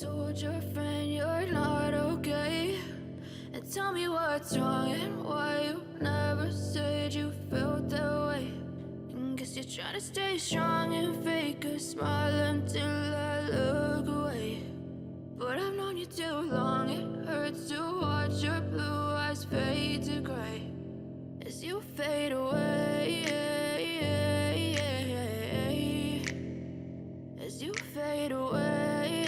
told your friend you're not okay, and tell me what's wrong and why you never said you felt that way. And guess you're trying to stay strong and fake a smile until I look away. But I've known you too long, it hurts to watch your blue eyes fade to gray as you fade away, as you fade away.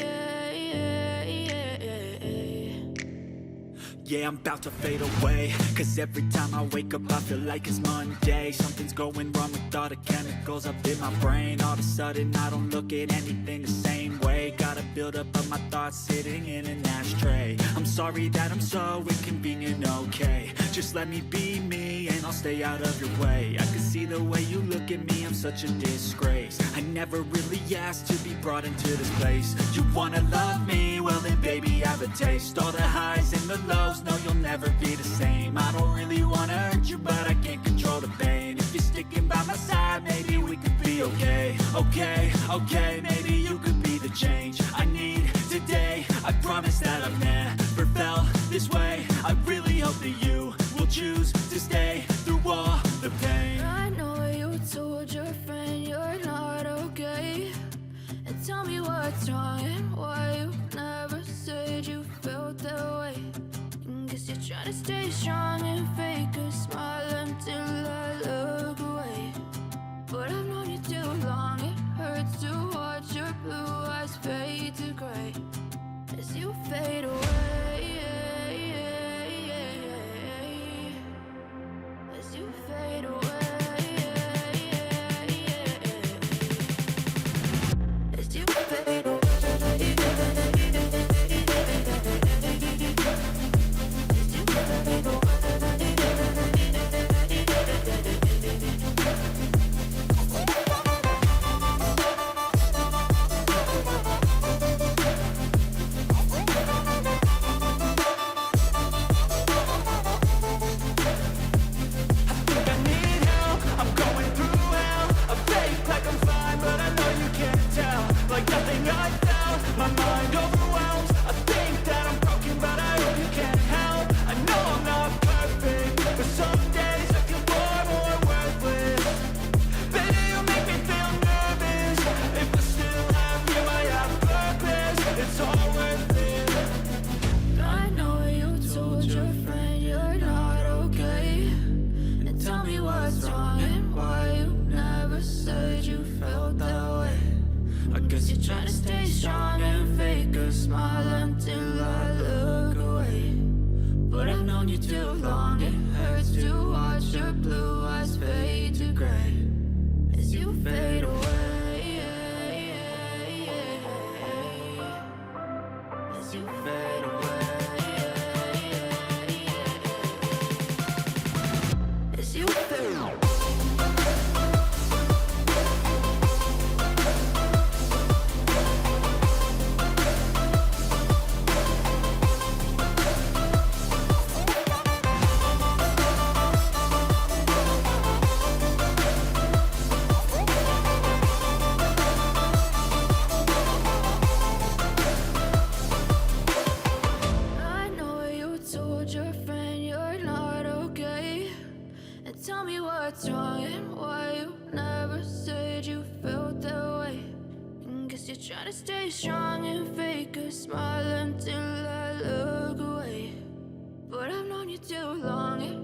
Yeah, I'm about to fade away, cause every time I wake up I feel like it's Monday. Something's going wrong with all the chemicals up in my brain. All of a sudden I don't look at anything the same way. Gotta build up of my thoughts sitting in an ashtray. I'm sorry that I'm so inconvenient, okay. Just let me be me and I'll stay out of your way. I can see the way you look at me, I'm such a disgrace. I never really asked to be brought into this place. You wanna love me? Well then baby have a taste. All the highs and the lows, no you'll never be the same. I don't really wanna hurt you but I can't control the pain. If you're sticking by my side, maybe we could be okay. Okay, maybe you could be the change I need today. I promise that I've never felt this way. I really hope that you will choose to stay through all the pain. I know you told your friend you're not okay, and tell me what's wrong and why you never said you felt that way. And guess you're trying to stay strong and fake a smile until I look away. But I've known you too long, it hurts to watch your blue eyes fade to gray as you fade away, as you fade away, as you fade away. Trying to stay strong and fake a smile until I look away. But I've known you too long, it hurts to watch your blue eyes fade to gray as you fade away, as you fade away, as you fade away. Tell me what's wrong and why you never said you felt that way. And guess you're trying to stay strong and fake a smile until I look away. But I've known you too long, it